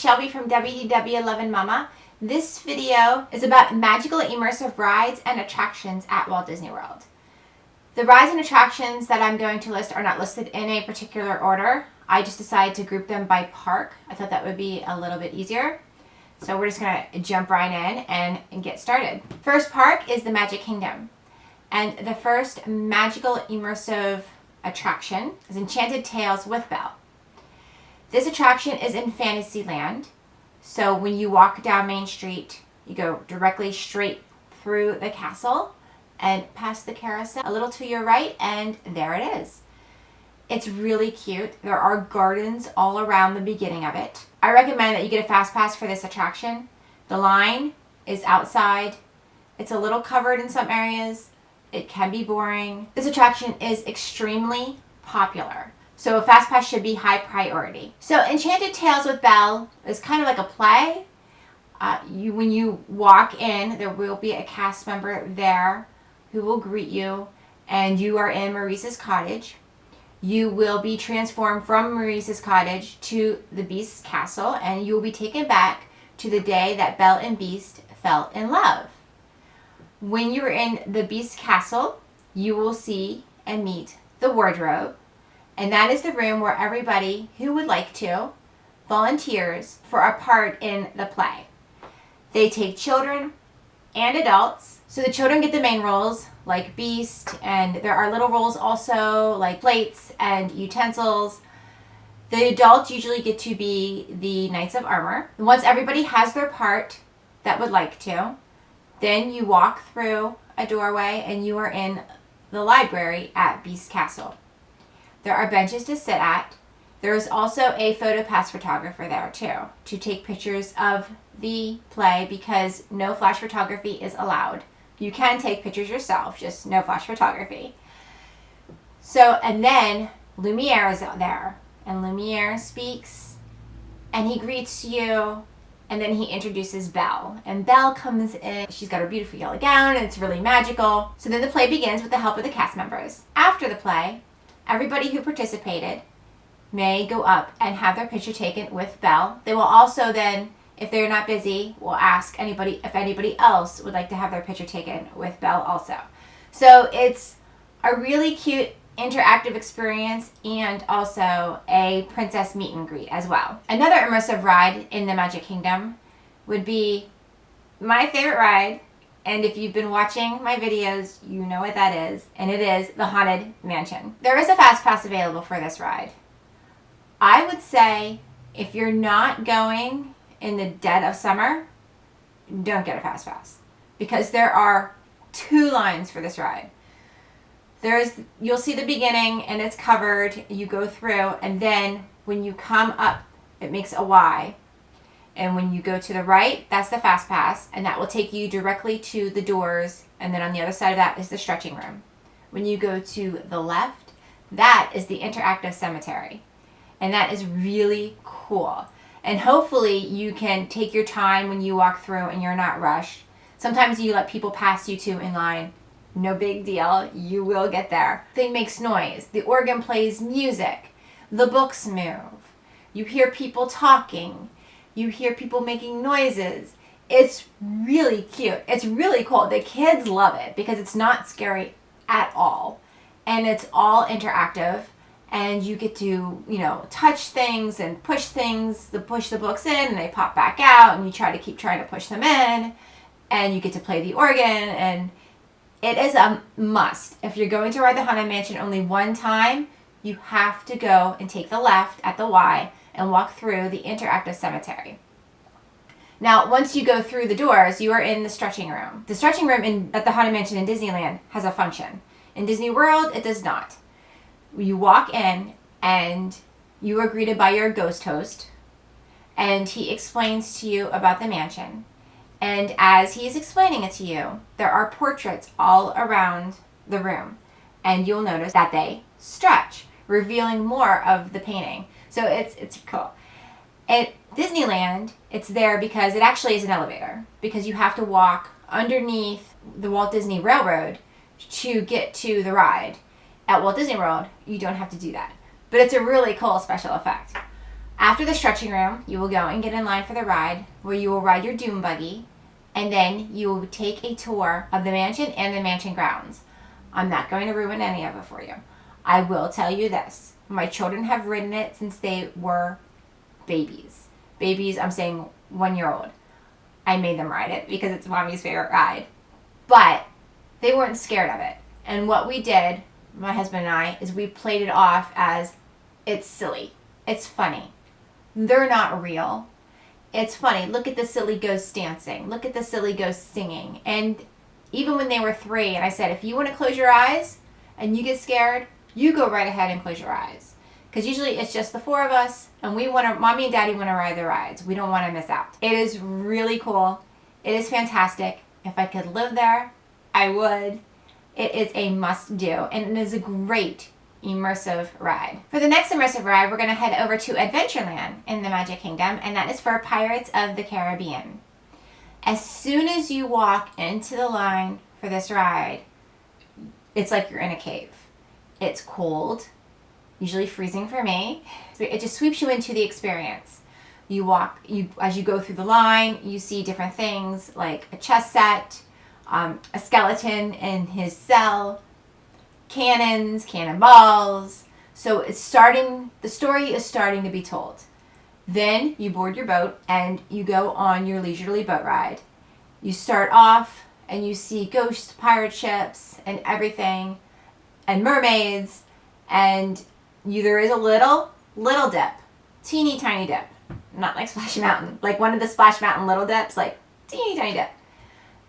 Shelby from WDW11 Mama. This video is about magical immersive rides and attractions at Walt Disney World. The rides and attractions that I'm going to list are not listed in a particular order. I just decided to group them by park. I thought that would be a little bit easier. So we're just going to jump right in and get started. First park is the Magic Kingdom. And the first magical immersive attraction is Enchanted Tales with Belle. This attraction is in Fantasyland. So when you walk down Main Street, you go directly straight through the castle and past the carousel, a little to your right, and there it is. It's really cute. There are gardens all around the beginning of it. I recommend that you get a Fastpass for this attraction. The line is outside. It's a little covered in some areas. It can be boring. This attraction is extremely popular, so a Fastpass should be high priority. So Enchanted Tales with Belle is kind of like a play. When you walk in, there will be a cast member there who will greet you, and you are in Maurice's cottage. You will be transformed from Maurice's cottage to the Beast's castle, and you will be taken back to the day that Belle and Beast fell in love. When you're in the Beast's castle, you will see and meet the wardrobe, and that is the room where everybody who would like to volunteers for a part in the play. They take children and adults. So the children get the main roles like Beast, and there are little roles also like plates and utensils. The adults usually get to be the Knights of Armor. Once everybody has their part that would like to, then you walk through a doorway and you are in the library at Beast Castle. There are benches to sit at. There is also a PhotoPass photographer there too to take pictures of the play, because no flash photography is allowed. You can take pictures yourself, just no flash photography. So, and then Lumiere is out there, and Lumiere speaks and he greets you, and then he introduces Belle, and Belle comes in. She's got her beautiful yellow gown and it's really magical. So then the play begins with the help of the cast members. After the play, everybody who participated may go up and have their picture taken with Belle. They will also then, if they're not busy, will ask anybody if anybody else would like to have their picture taken with Belle also. So it's a really cute interactive experience, and also a princess meet and greet as well. Another immersive ride in the Magic Kingdom would be my favorite ride, and if you've been watching my videos, you know what that is, and it is the Haunted Mansion. There is a Fastpass available for this ride. I would say if you're not going in the dead of summer, don't get a Fastpass, because there are 2 lines for this ride. You'll see the beginning and it's covered, you go through, and then when you come up, it makes a Y. And when you go to the right, that's the Fastpass, and that will take you directly to the doors, and then on the other side of that is the stretching room. When you go to the left, that is the interactive cemetery. And that is really cool. And hopefully you can take your time when you walk through and you're not rushed. Sometimes you let people pass you too in line. No big deal, you will get there. The thing makes noise, the organ plays music, the books move, you hear people talking, you hear people making noises. It's really cute. It's really cool. The kids love it because it's not scary at all. And it's all interactive, and you get to, touch things and push things, push the books in and they pop back out, and you keep trying to push them in, and you get to play the organ. And it is a must. If you're going to ride the Haunted Mansion only one time, you have to go and take the left at the Y and walk through the interactive cemetery. Now, once you go through the doors, you are in the stretching room. The stretching room at the Haunted Mansion in Disneyland has a function. In Disney World, it does not. You walk in and you are greeted by your ghost host, and he explains to you about the mansion. And as he is explaining it to you, there are portraits all around the room, and you'll notice that they stretch, revealing more of the painting. So it's cool. At Disneyland, it's there because it actually is an elevator, because you have to walk underneath the Walt Disney Railroad to get to the ride. At Walt Disney World, you don't have to do that. But it's a really cool special effect. After the stretching room, you will go and get in line for the ride, where you will ride your dune buggy, and then you will take a tour of the mansion and the mansion grounds. I'm not going to ruin any of it for you. I will tell you this. My children have ridden it since they were babies. Babies, I'm saying 1 year old. I made them ride it because it's mommy's favorite ride. But they weren't scared of it. And what we did, my husband and I, is we played it off as, it's silly. It's funny. They're not real. It's funny. Look at the silly ghosts dancing. Look at the silly ghosts singing. And even when they were 3, and I said, if you want to close your eyes and you get scared, you go right ahead and close your eyes. Because usually it's just the 4 of us, and mommy and daddy want to ride the rides. We don't want to miss out. It is really cool. It is fantastic. If I could live there, I would. It is a must do, and it is a great immersive ride. For the next immersive ride, we're going to head over to Adventureland in the Magic Kingdom, and that is for Pirates of the Caribbean. As soon as you walk into the line for this ride, it's like you're in a cave. It's cold, usually freezing for me. It just sweeps you into the experience. As you go through the line, you see different things like a chess set, a skeleton in his cell, cannons, cannonballs. So the story is starting to be told. Then you board your boat and you go on your leisurely boat ride. You start off and you see ghost pirate ships and everything, and mermaids, and there is a little dip, teeny tiny dip, not like Splash Mountain, like one of the Splash Mountain little dips, like teeny tiny dip.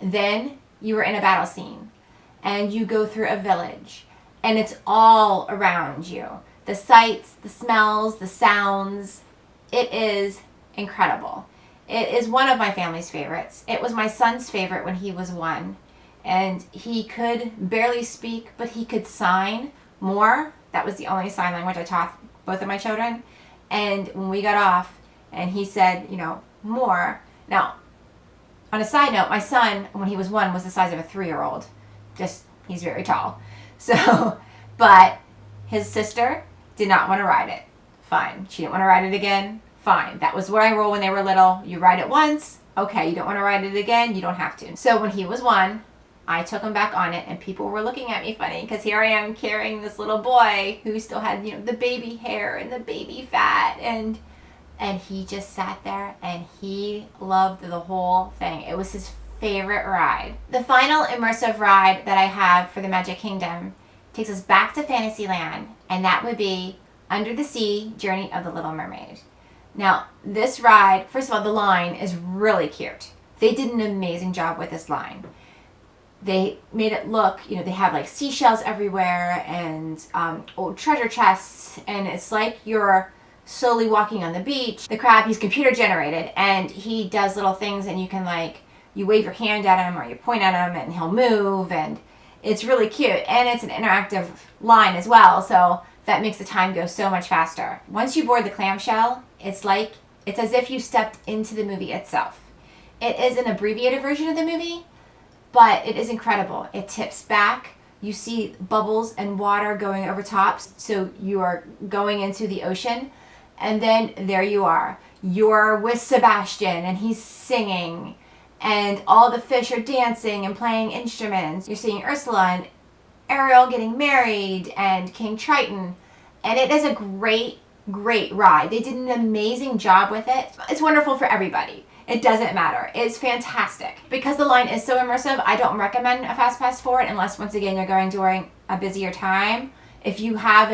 Then you are in a battle scene, and you go through a village, and it's all around you. The sights, the smells, the sounds. It is incredible. It is one of my family's favorites. It was my son's favorite when he was 1, and he could barely speak, but he could sign more. That was the only sign language I taught both of my children. And when we got off, and he said, more. Now, on a side note, my son, when he was 1, was the size of a 3-year-old. He's very tall. So, but his sister did not want to ride it. Fine. She didn't want to ride it again. Fine. That was what I roll when they were little. You ride it once. Okay, you don't want to ride it again. You don't have to. So when he was 1, I took him back on it, and people were looking at me funny because here I am carrying this little boy who still had, the baby hair and the baby fat, and he just sat there and he loved the whole thing. It was his favorite ride. The final immersive ride that I have for the Magic Kingdom takes us back to Fantasyland, and that would be Under the Sea, Journey of the Little Mermaid. Now, this ride, first of all, the line is really cute. They did an amazing job with this line. They made it look, they have like seashells everywhere and old treasure chests, and it's like you're slowly walking on the beach. The crab, he's computer generated, and he does little things, and you can you wave your hand at him or you point at him and he'll move, and it's really cute. And it's an interactive line as well, so that makes the time go so much faster. Once you board the clamshell, it's as if you stepped into the movie itself. It is an abbreviated version of the movie, but it is incredible. It tips back. You see bubbles and water going over top, so you are going into the ocean. And then there you are. You're with Sebastian, and he's singing, and all the fish are dancing and playing instruments. You're seeing Ursula and Ariel getting married, and King Triton. And it is a great, great ride. They did an amazing job with it. It's wonderful for everybody. It doesn't matter. It's fantastic. Because the line is so immersive, I don't recommend a Fastpass for it unless, once again, you're going during a busier time. If you have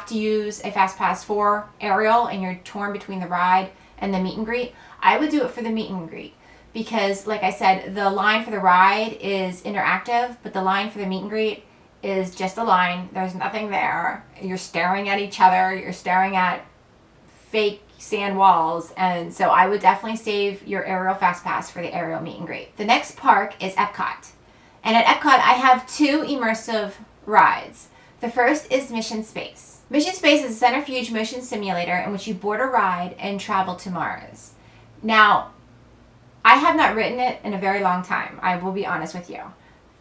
to use a Fastpass for Ariel and you're torn between the ride and the meet and greet, I would do it for the meet and greet. Because, like I said, the line for the ride is interactive, but the line for the meet and greet is just a line. There's nothing there. You're staring at each other. You're staring at fake sand walls, and so I would definitely save your Ariel Fastpass for the Ariel meet and greet. The next park is Epcot, and at Epcot I have 2 immersive rides. The first is Mission Space. Mission Space is a centrifuge motion simulator in which you board a ride and travel to Mars. Now, I have not ridden it in a very long time, I will be honest with you.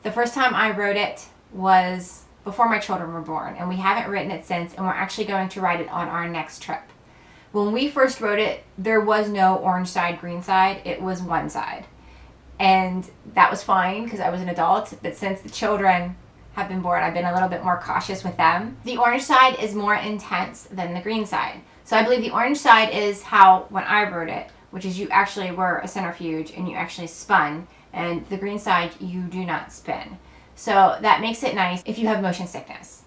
The first time I rode it was before my children were born, and we haven't ridden it since, and we're actually going to ride it on our next trip. When we first rode it, there was no orange side, green side. It was one side. And that was fine because I was an adult. But since the children have been born, I've been a little bit more cautious with them. The orange side is more intense than the green side. So I believe the orange side is how, when I rode it, which is you actually were a centrifuge and you actually spun. And the green side, you do not spin. So that makes it nice if you have motion sickness,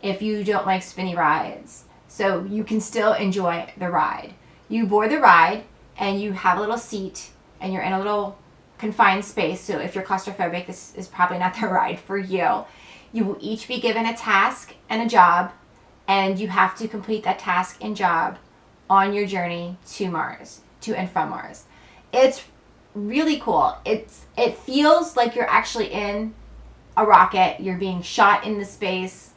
if you don't like spinny rides. So you can still enjoy the ride. You board the ride and you have a little seat and you're in a little confined space. So if you're claustrophobic, this is probably not the ride for you. You will each be given a task and a job, and you have to complete that task and job on your journey to Mars, to and from Mars. It's really cool. It feels like you're actually in a rocket. You're being shot into space,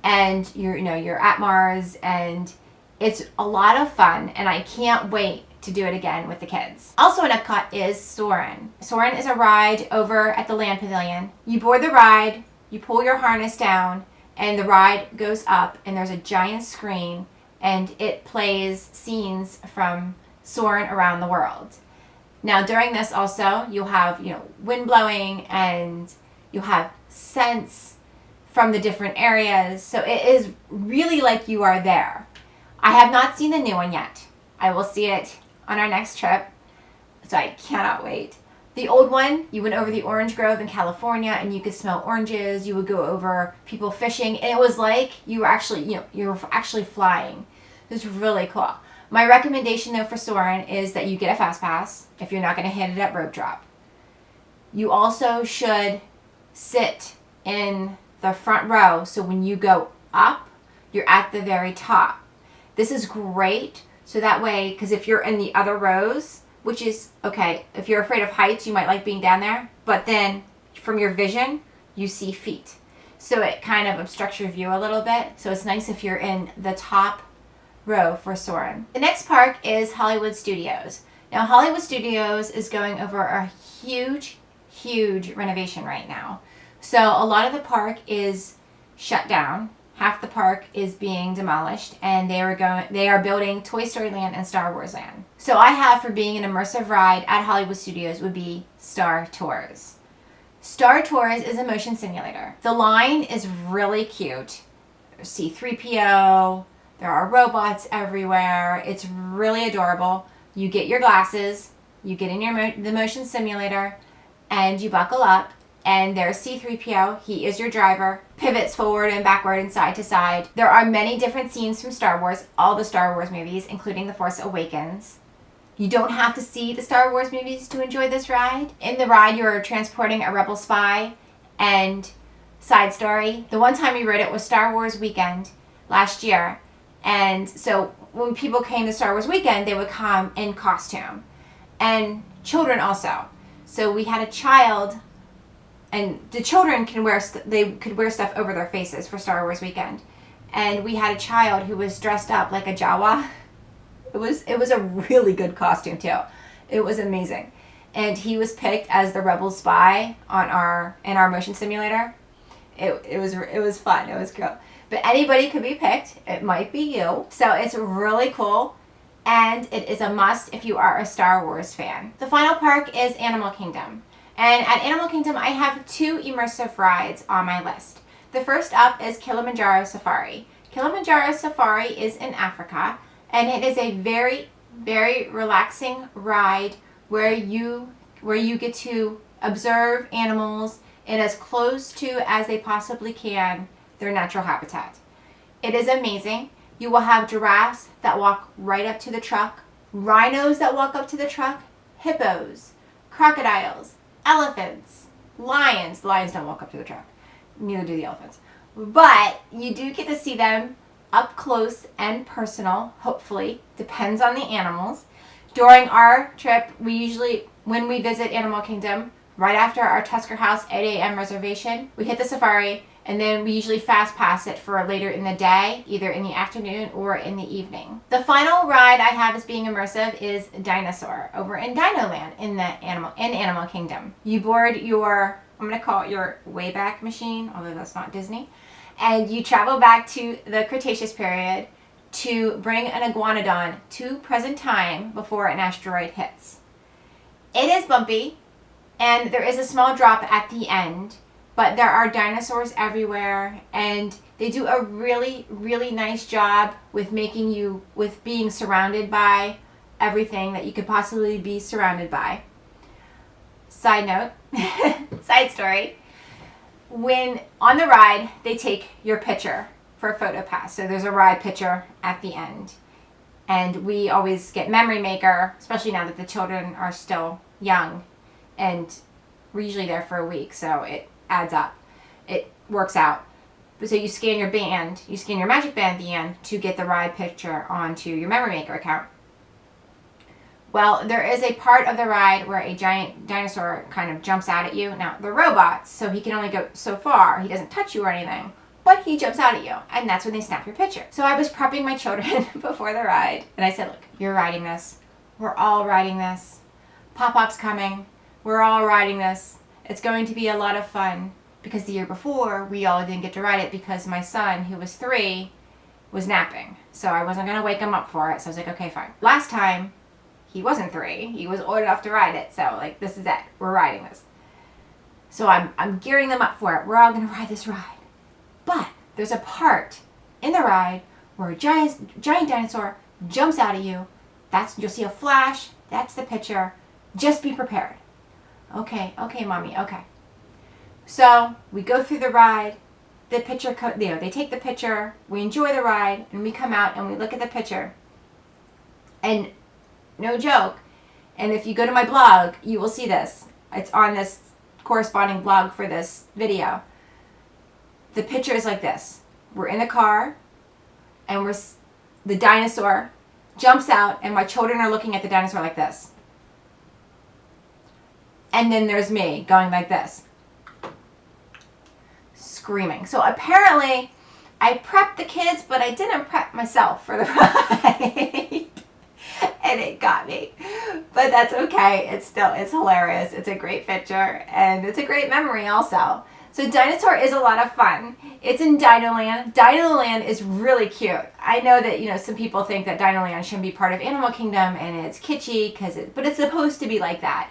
and you're at Mars, and it's a lot of fun, and I can't wait to do it again with the kids. Also in Epcot is Soren. Soren is a ride over at the Land Pavilion. You board the ride, you pull your harness down, and the ride goes up, and there's a giant screen, and it plays scenes from Soren around the world. Now during this also, you'll have wind blowing, and you'll have scents from the different areas. So it is really like you are there. I have not seen the new one yet. I will see it on our next trip, so I cannot wait. The old one, you went over the orange grove in California and you could smell oranges. You would go over people fishing, and it was like you were actually flying. It was really cool. My recommendation though for Soren is that you get a Fastpass if you're not going to hit it at rope drop. You also should sit in the front row, so when you go up, you're at the very top. This is great, so that way, because if you're in the other rows, which is okay, if you're afraid of heights, you might like being down there, but then from your vision, you see feet. So it kind of obstructs your view a little bit, so it's nice if you're in the top row for Soren. The next park is Hollywood Studios. Now Hollywood Studios is going over a huge renovation right now. So a lot of the park is shut down. Half the park is being demolished, and they are building Toy Story Land and Star Wars Land. So I have for being an immersive ride at Hollywood Studios would be Star Tours. Star Tours is a motion simulator. The line is really cute. There's C-3PO, there are robots everywhere. It's really adorable. You get your glasses, you get in the motion simulator, and you buckle up. And there's C-3PO, he is your driver, pivots forward and backward and side to side. There are many different scenes from Star Wars, all the Star Wars movies, including The Force Awakens. You don't have to see the Star Wars movies to enjoy this ride. In the ride, you're transporting a rebel spy. And side story, the one time we rode it was Star Wars Weekend last year. And so when people came to Star Wars Weekend, they would come in costume. And children also. So we had a child, and the children could wear stuff over their faces for Star Wars Weekend. And we had a child who was dressed up like a Jawa. It was a really good costume too. It was amazing. And he was picked as the rebel spy in our motion simulator. It was fun. It was cool. But anybody could be picked. It might be you. So it's really cool. And it is a must if you are a Star Wars fan. The final park is Animal Kingdom. And at Animal Kingdom, I have 2 immersive rides on my list. The first up is Kilimanjaro Safari. Kilimanjaro Safari is in Africa, and it is a very, very relaxing ride where you get to observe animals in as close to as they possibly can their natural habitat. It is amazing. You will have giraffes that walk right up to the truck, rhinos that walk up to the truck, hippos, crocodiles, elephants, lions. Lions don't walk up to the truck. Neither do the elephants. But you do get to see them up close and personal, hopefully. Depends on the animals. During our trip, when we visit Animal Kingdom, right after our Tusker House 8 a.m. reservation, we hit the safari, and then we usually fast pass it for later in the day, either in the afternoon or in the evening. The final ride I have as being immersive is Dinosaur over in Dino Land in Animal Kingdom. You board your, I'm going to call it your Wayback Machine, although that's not Disney, and you travel back to the Cretaceous period to bring an iguanodon to present time before an asteroid hits. It is bumpy, and there is a small drop at the end, but there are dinosaurs everywhere, and they do a really, really nice job with being surrounded by everything that you could possibly be surrounded by. Side note, side story, when on the ride, they take your picture for a photo pass. So there's a ride picture at the end. And we always get memory maker, especially now that the children are still young, and we're usually there for a week, so it adds up. It works out. So you scan your magic band at the end to get the ride picture onto your memory maker account. Well, there is a part of the ride where a giant dinosaur kind of jumps out at you. Now, they're robots, so he can only go so far. He doesn't touch you or anything, but he jumps out at you, and that's when they snap your picture. So I was prepping my children before the ride, and I said, look, you're riding this. We're all riding this. Pop-Pop's coming. We're all riding this. It's going to be a lot of fun, because the year before, we all didn't get to ride it because my son, who was 3, was napping. So I wasn't going to wake him up for it, so I was like, okay, fine. Last time, he wasn't 3. He was old enough to ride it. So, like, this is it. We're riding this. So I'm gearing them up for it. We're all going to ride this ride. But there's a part in the ride where a giant dinosaur jumps out at you. You'll see a flash. That's the picture. Just be prepared. Okay, mommy, okay. So we go through the ride. The picture, they take the picture. We enjoy the ride, and we come out and we look at the picture. And no joke. And if you go to my blog, you will see this. It's on this corresponding blog for this video. The picture is like this. We're in the car, and the dinosaur jumps out, and my children are looking at the dinosaur like this. And then there's me going like this, screaming. So apparently, I prepped the kids, but I didn't prep myself for the ride. And it got me. But that's okay. It's hilarious. It's a great picture, and it's a great memory also. So Dinosaur is a lot of fun. It's in Dinoland. Dinoland is really cute. I know that, some people think that Dinoland shouldn't be part of Animal Kingdom, and it's kitschy, but it's supposed to be like that.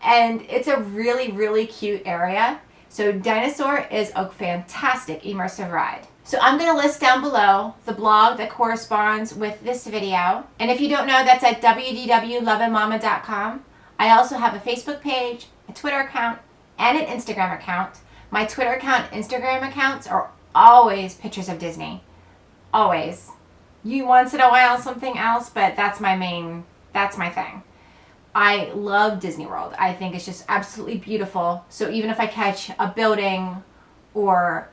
And it's a really, really cute area. So Dinosaur is a fantastic immersive ride. So I'm going to list down below the blog that corresponds with this video. And if you don't know, that's at www.loveandmama.com. I also have a Facebook page, a Twitter account, and an Instagram account. My Twitter account and Instagram accounts are always pictures of Disney. Always. Once in a while something else, but that's my thing. I love Disney World. I think it's just absolutely beautiful. So even if I catch a building or,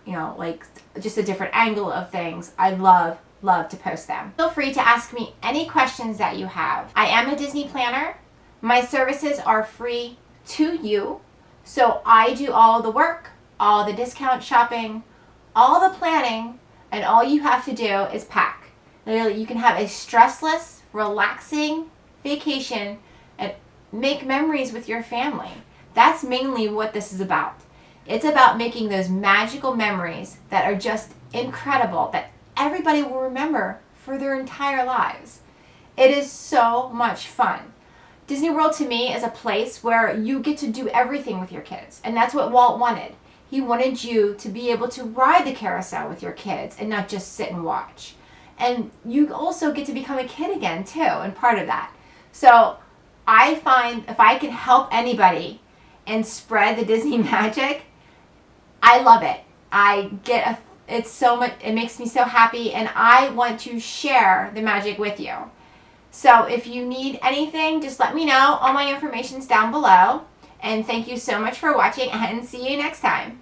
just a different angle of things, I love to post them. Feel free to ask me any questions that you have. I am a Disney planner. My services are free to you. So I do all the work, all the discount shopping, all the planning, and all you have to do is pack. Literally, you can have a stressless, relaxing vacation and make memories with your family. That's mainly what this is about. It's about making those magical memories that are just incredible, that everybody will remember for their entire lives. It is so much fun. Disney World to me is a place where you get to do everything with your kids. And that's what Walt wanted. He wanted you to be able to ride the carousel with your kids and not just sit and watch. And you also get to become a kid again too, and part of that. So I find if I can help anybody and spread the Disney magic, I love it. It's so much, it makes me so happy, and I want to share the magic with you. So if you need anything, just let me know. All my information's down below. And thank you so much for watching, and see you next time.